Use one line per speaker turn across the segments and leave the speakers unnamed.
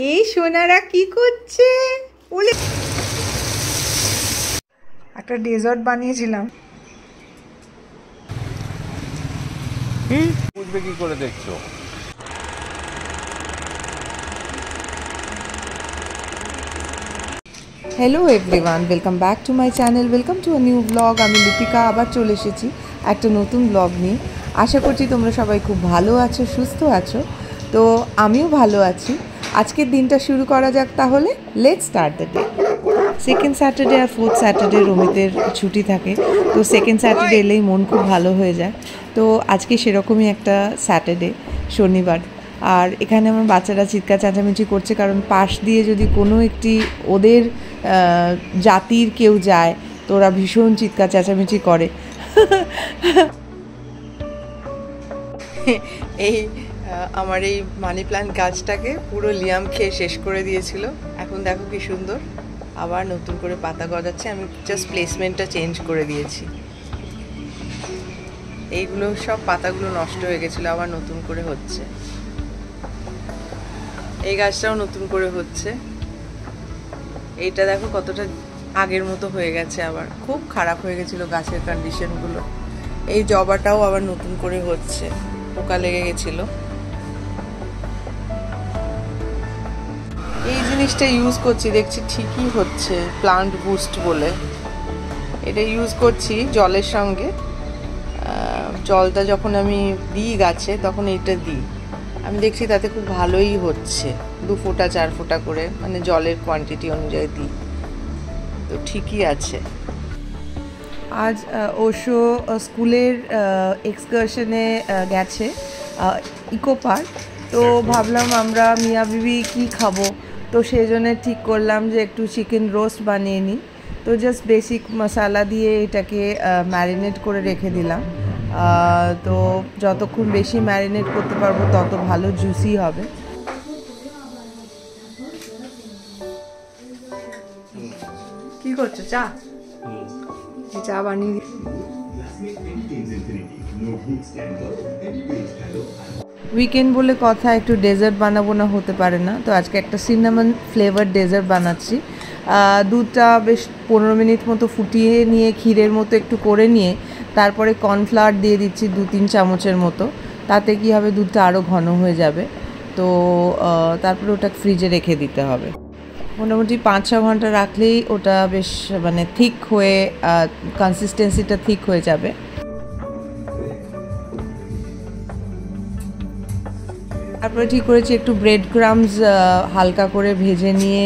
এই সোনারা কি করছে? বলে একটা ডেজার্ট বানিয়েছিলাম।
বুঝবে কি করে দেখছো?
Hello everyone, welcome back to my channel, welcome to a new blog. আমি লিপিকা আবার চলে এসেছি একটা নতুন ব্লগ নিয়ে। আশা করছি তোমরা সবাই খুব ভালো আছো, সুস্থ আছো। তো আমিও ভালো আছি। আজকের দিনটা শুরু করা যাক তাহলে। Let's start the day. Second Saturday আর ফোর্থ স্যাটারডে রোমিতের ছুটি থাকে, তো সেকেন্ড স্যাটারডে এলেই মন খুব ভালো হয়ে যায়। তো আজকে সেরকমই একটা স্যাটারডে, শনিবার। আর এখানে আমার বাচ্চারা চিৎকার চেঁচামেচি করছে, কারণ পাশ দিয়ে যদি কোনো একটি ওদের জাতির কেউ যায় তো ওরা ভীষণ চিৎকার চেঁচামেচি করে। এই আমার এই মানি প্ল্যান্ট গাছটাকে পুরো লিয়াম খেয়ে শেষ করে দিয়েছিল। এখন দেখো কি সুন্দর আবার নতুন করে পাতা গজাচ্ছে। আমি জাস্ট প্লেসমেন্টটা চেঞ্জ করে দিয়েছি। এইগুলো সব পাতাগুলো নষ্ট হয়ে গেছিলো, আবার নতুন করে হচ্ছে। এই গাছটাও নতুন করে হচ্ছে। এইটা দেখো কতটা আগের মতো হয়ে গেছে, আবার খুব খারাপ হয়ে গেছিলো গাছের কন্ডিশনগুলো। এই জবাটাও আবার নতুন করে হচ্ছে, পোকা লেগে গেছিল। এই জিনিসটা ইউজ করছি, দেখছি ঠিকই হচ্ছে, প্লান্ট বুস্ট বলে। এটা ইউজ করছি জলের সঙ্গে। জলটা যখন আমি দিই গাছে তখন এইটা দিই। আমি দেখছি তাতে খুব ভালোই হচ্ছে, 2 ফোঁটা 4 ফোঁটা করে, মানে জলের কোয়ান্টিটি অনুযায়ী দিই, তো ঠিকই আছে। আজ ওশো স্কুলের এক্সকারশনে গেছে ইকো পার্ক। তো ভাবলাম আমরা মিয়া বিবি কী খাবো, তো সেই জন্য ঠিক করলাম যে একটু চিকেন রোস্ট বানিয়ে নিই। তো জাস্ট বেসিক মশলা দিয়ে এটাকে ম্যারিনেট করে রেখে দিলাম। তো যতক্ষণ বেশি ম্যারিনেট করতে পারবো তত ভালো জুসি হবে। কি করছো? চা? চা বানিয়ে উইকেন্ড বলে কথা, একটু ডেজার্ট বানাবো না হতে পারে না। তো আজকে একটা সিনামন ফ্লেভার ডেজার্ট বানাচ্ছি। দুধটা বেশ 15 মিনিট মতো ফুটিয়ে নিয়ে ক্ষীরের মতো একটু করে নিয়ে তারপরে কর্নফ্লাওয়ার দিয়ে দিচ্ছি 2-3 চামচের মতো। তাতে কি হবে, দুধটা আরও ঘন হয়ে যাবে। তো তারপরে ওটা ফ্রিজে রেখে দিতে হবে। মোটামুটি 5-6 ঘন্টা রাখলেই ওটা বেশ মানে থিক হয়ে, কনসিস্টেন্সিটা থিক হয়ে যাবে। তারপরে ঠিক করেছি একটু ব্রেড ক্রামস হালকা করে ভেজে নিয়ে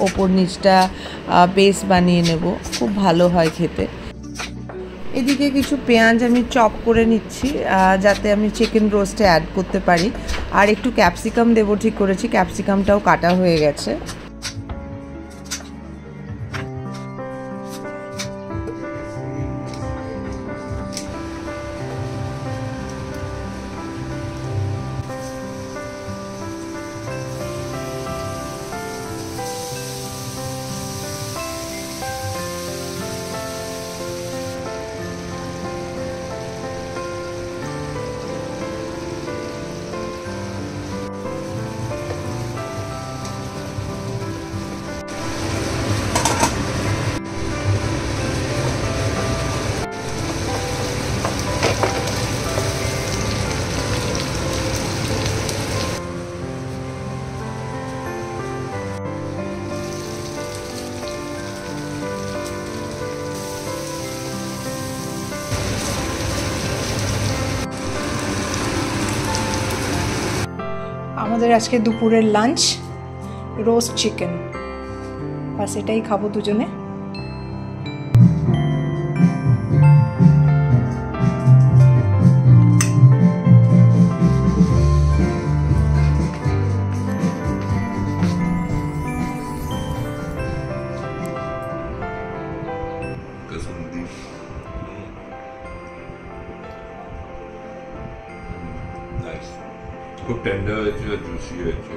ওপর নিচটা বেস বানিয়ে নেব, খুব ভালো হয় খেতে। এদিকে কিছু পেঁয়াজ আমি চপ করে নিচ্ছি, যাতে আমি চিকেন রোস্টে অ্যাড করতে পারি। আর একটু ক্যাপসিকাম দেবো ঠিক করেছি, ক্যাপসিকামটাও কাটা হয়ে গেছে। আমাদের আজকে দুপুরের লাঞ্চ রোস্ট চিকেন, বাস এটাই খাবো দুজনে।
খুব টেন্ডার হয়েছে, জুসি হয়েছে,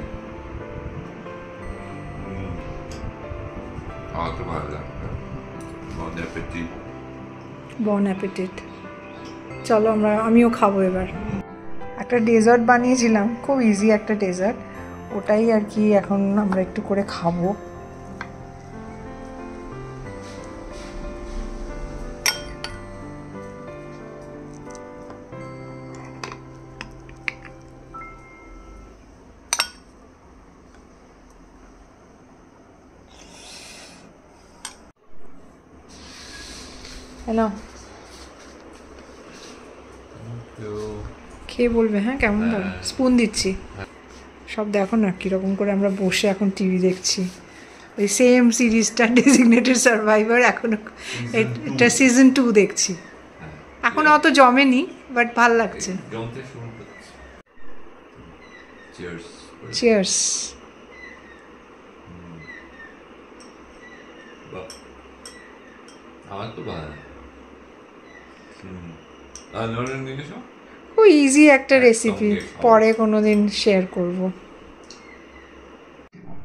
খাওয়াতে ভালো লাগবে। বন অ্যাপেটিট। বন অ্যাপেটিট। চলো আমিও খাবো এবার। একটা ডেজার্ট বানিয়েছিলাম, খুব ইজি একটা ডেজার্ট।
ওটাই আর কি এখন আমরা একটু করে খাবো। হ্যালো, খেয়ে বলবে হ্যাঁ কেমন লাগবে। স্পুন দিচ্ছি। সব দেখো না কীরকম করে আমরা বসে এখন টিভি দেখছি, ওই সেম সিরিজটা ডেজিগনেটেড সার্ভাইভার, এখনো এটা সিজন 2 দেখছি। এখন অত জমেনি বাট ভাল লাগছে। চিয়ার্স।
আমার তো ভালো। নরেন দিনেশ
খুব ইজি একটা রেসিপি, পরে কোনোদিন শেয়ার করব।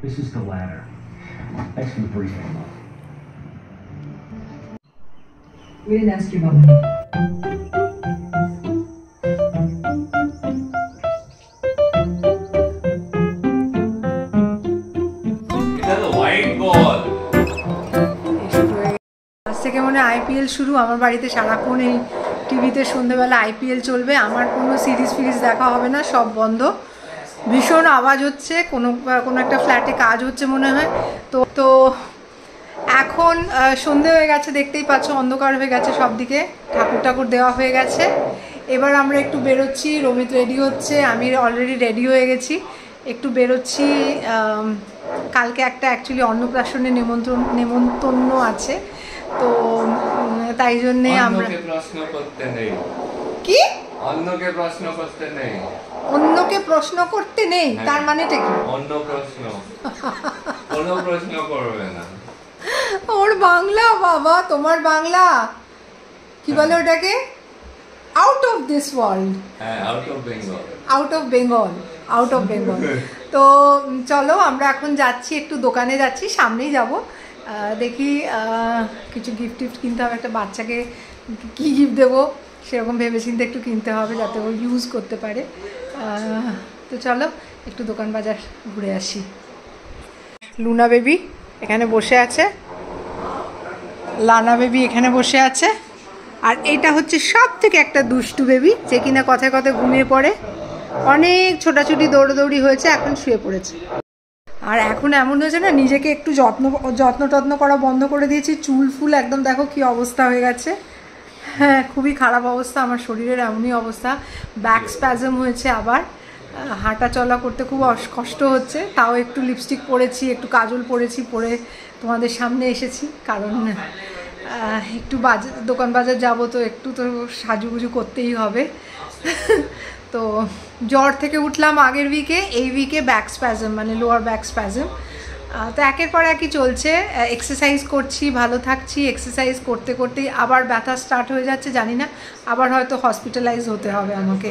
This is the ladder. Thanks for the briefing.
We didn't ask you about money.
এটা তো হোয়াইট বল।
আজ থেকে মনে হয় আইপিএল শুরু। আমার বাড়িতে সারাক্ষণ এই টিভিতে সন্ধ্যেবেলা আইপিএল চলবে, আমার কোনো সিরিজ ফিরিজ দেখা হবে না, সব বন্ধ। ভীষণ আওয়াজ হচ্ছে, কোনো একটা ফ্ল্যাটে কাজ হচ্ছে মনে হয়। তো এখন সন্ধে হয়ে গেছে, দেখতেই পাচ্ছ অন্ধকার হয়ে গেছে সব দিকে, ঠাকুর দেওয়া হয়ে গেছে। এবার আমরা একটু বেরোচ্ছি, রমিত রেডি হচ্ছে, আমি অলরেডি রেডি হয়ে গেছি, একটু বেরোচ্ছি। কালকে একটা অ্যাকচুয়ালি অন্নপ্রাশনে নেমন্তন্ন আছে, তো তাই জন্যে আমরা
প্রশ্ন করতে নেই।
কি
অন্যকে প্রশ্ন করতে নেই?
অন্যকে প্রশ্ন করতে নেই তার মানেটা কি?
অন্য প্রশ্ন কোনো প্রশ্ন করবে না।
ওর বাংলা বাবা, তোমার বাংলা কি বলে ওটাকে? Out of this world.
হ্যাঁ, out of Bengal.
Out of Bengal, out of Bengal. তো চলো আমরা এখন যাচ্ছি, একটু দোকানে যাচ্ছি, সামনেই যাব। দেখি কিছু গিফট টিফট কিনতে হবে, একটা বাচ্চাকে কী গিফট দেবো সেরকম ভেবেচিন্তে একটু কিনতে হবে যাতে ও ইউজ করতে পারে। তো চলো একটু দোকান বাজার ঘুরে আসি। লুনা বেবি এখানে বসে আছে, লানা বেবি এখানে বসে আছে, আর এটা হচ্ছে সব থেকে একটা দুষ্টু বেবি যে কিনা কথায় কথায় ঘুমিয়ে পড়ে। অনেক ছোটাছুটি দৌড়দৌড়ি হয়েছে, এখন শুয়ে পড়েছে। আর এখন এমন হয়েছে না, নিজেকে একটু যত্ন করা বন্ধ করে দিয়েছি। চুল ফুল একদম দেখো কি অবস্থা হয়ে গেছে। হ্যাঁ, খুবই খারাপ অবস্থা, আমার শরীরের এমনই অবস্থা। ব্যাক স্প্যাজম হয়েছে, আবার হাঁটা চলা করতে খুব কষ্ট হচ্ছে। তাও একটু লিপস্টিক পরেছি, একটু কাজল পরেছি, পরে তোমাদের সামনে এসেছি, কারণ একটু দোকান বাজার যাবো, তো একটু তো সাজুগুজু করতেই হবে। তো জ্বর থেকে উঠলাম আগের উইকে, এই উইকে ব্যাক স্প্যাজম মানে লোয়ার ব্যাক স্প্যাজম। তো একের পর একই চলছে, এক্সারসাইজ করছি, ভালো থাকছি, এক্সারসাইজ করতে করতেই আবার ব্যথা স্টার্ট হয়ে যাচ্ছে, জানি না আবার হয়তো হসপিটালাইজ হতে হবে আমাকে।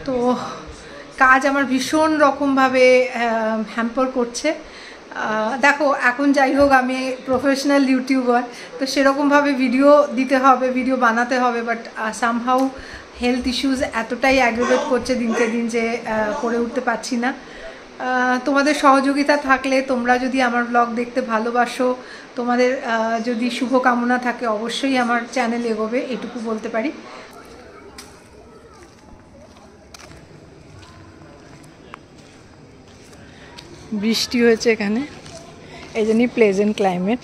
তো কাজ আমার ভীষণ রকমভাবে হ্যাম্পার করছে। দেখো এখন যাই হোক আমি প্রফেশনাল ইউটিউবার, তো সেরকমভাবে ভিডিও দিতে হবে, ভিডিও বানাতে হবে, বাট সামহাউ হেলথ ইস্যুস এতটাই অ্যাগ্রেভেট করছে দিনকে দিন যে করে উঠতে পারছি না। তোমাদের সহযোগিতা থাকলে, তোমরা যদি আমার ব্লগ দেখতে ভালোবাসো, তোমাদের যদি শুভকামনা থাকে, অবশ্যই আমার চ্যানেল এগোবে, এটুকু বলতে পারি। বৃষ্টি হয়েছে এখানে, এই জন্যই প্লেজেন্ট ক্লাইমেট।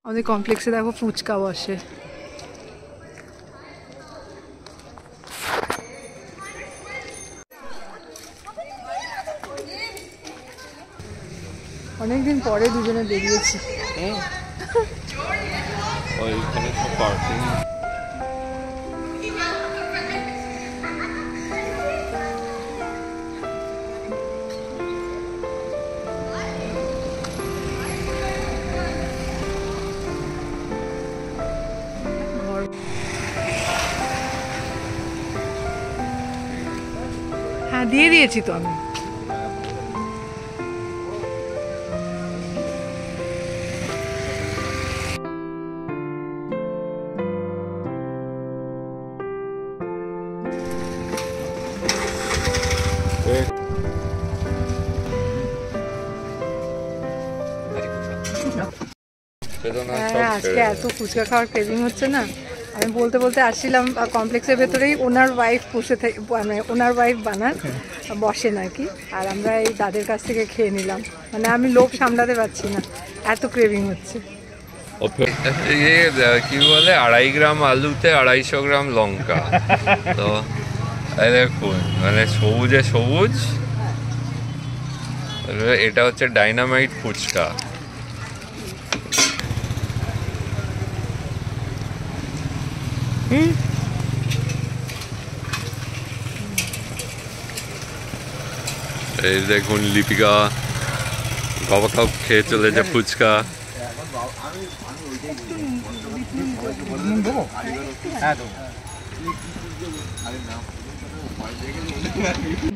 আমাদের কমপ্লেক্সে দেখো ফুচকা বসে। অনেকদিন পরে দুজনে বেরিয়েছি।
ওইখানে সব পার্কিং।
হ্যাঁ, দিয়ে দিয়েছি তো আমি।
বেদনা সব
হ্যাঁ, আজকে
ছেড়ে
এত ফুচকা খাওয়ার ক্রেভিং হচ্ছে না। আমি বলতে বলতে আসছিলাম কমপ্লেক্সের ভেতরেই ওনার ওয়াইফ মানে ওনার ওয়াইফ বানান বসেন আর কি, আর আমরা এই দাদের কাছ থেকে খেয়ে নিলাম। মানে আমি লোভ সামলাতে পারছি না, এত ক্রেভিং হচ্ছে।
কি বলে 2.5 গ্রাম আলুতে 250 গ্রাম লঙ্কা। তো এই দেখুন মানে সবুজে সবুজ, এটা হচ্ছে ডাইনামাইট ফুচকা। এই দেখুন লিপিকা গবাকাপ খেয়ে চলেছে ফুচকা।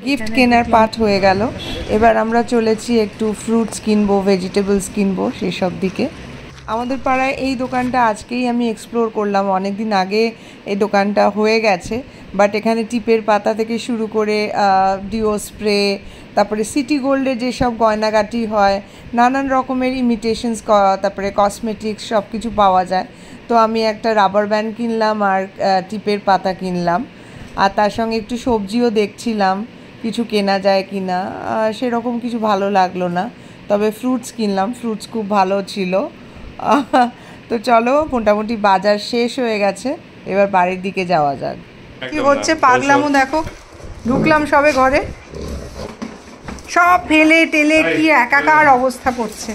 গিফট কেনার পার্ট হয়ে গেল, এবার আমরা চলেছি একটু ফ্রুটস কিনবো, ভেজিটেবলস কিনবো সেসব দিকে। আমাদের পাড়ায় এই দোকানটা আজকেই আমি এক্সপ্লোর করলাম, অনেক দিন আগে এই দোকানটা হয়ে গেছে, বাট এখানে টিপের পাতা থেকে শুরু করে ডিও স্প্রে, তারপরে সিটি গোল্ডের যেসব গয়নাগাটি হয়, নানান রকমের ইমিটেশনস, তারপরে কসমেটিক্স সব কিছু পাওয়া যায়। তো আমি একটা রাবার ব্যান্ড কিনলাম আর টিপের পাতা কিনলাম, আর তার সঙ্গে একটু সবজিও দেখছিলাম কিছু কেনা যায় কি না, সেরকম কিছু ভালো লাগলো না, তবে ফ্রুটস কিনলাম, ফ্রুটস খুব ভালো ছিল। তো চলো, মোটামুটি বাজার শেষ হয়ে গেছে, এবার বাড়ির দিকে যাওয়া যাক।
কি হচ্ছে পাগলামো দেখো, ঢুকলাম সবে ঘরে, সব ফেলে টেলে কি একাকার অবস্থা করছে।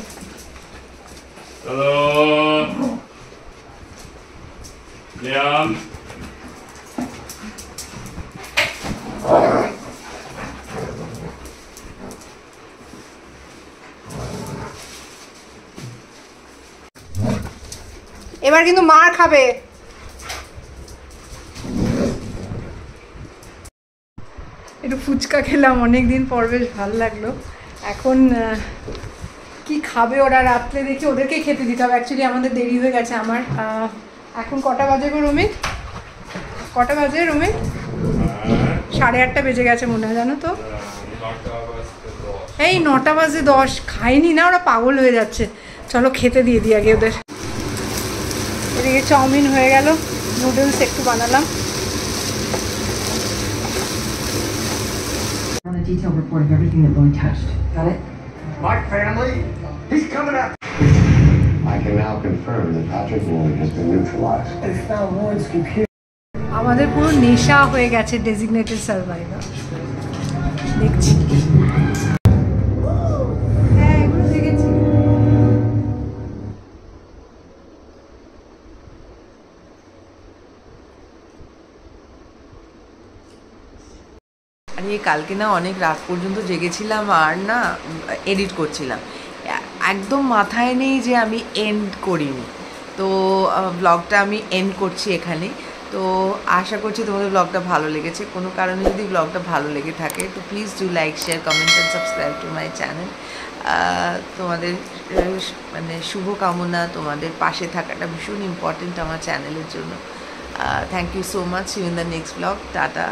এবার কিন্তু মার খাবে। একটু ফুচকা খেলাম অনেকদিন পর, বেশ ভালো লাগলো। এখন কি খাবে ওরা রাত্রে দেখি, ওদেরকে খেতে দিতে হবে। অ্যাকচুয়ালি আমাদের দেরি হয়ে গেছে। আমার এখন কটা বাজে গো রুমিত? কটা বাজে রুমিত? 8:30 বেজে গেছে মনে হয়, জানো তো। এই 9:10 খাইনি না, ওরা পাগল হয়ে যাচ্ছে। চলো খেতে দিয়ে দিই আগে ওদের। এদিকে চাউমিন হয়ে গেল, নুডলস একটু বানালাম।
On a detailed report of everything that Lloyd touched. Got it?
My family? He's coming up.
I can now confirm that Patrick Lloyd has been neutralized.
They found Lloyd's computer.
আমাদের পুরো নেশা হয়ে গেছে designated survivor দেখছি। হ্যাঁ, এগুলো দেখেছি।
আর এই কালকে না অনেক রাত পর্যন্ত জেগেছিলাম আর না এডিট করছিলাম, একদম মাথায় নেই যে আমি এন্ড করিনি। তো ব্লগটা আমি এন্ড করছি এখানে। তো আশা করছি তোমাদের ব্লগটা ভালো লেগেছে। কোনো কারণে যদি ব্লগটা ভালো লেগে থাকে তো please do like, share, comment and subscribe to my channel. তোমাদের মানে শুভকামনা, তোমাদের পাশে থাকাটা ভীষণ ইম্পর্টেন্ট আমার চ্যানেলের জন্য। Thank you so much. You in the next blog. Tata.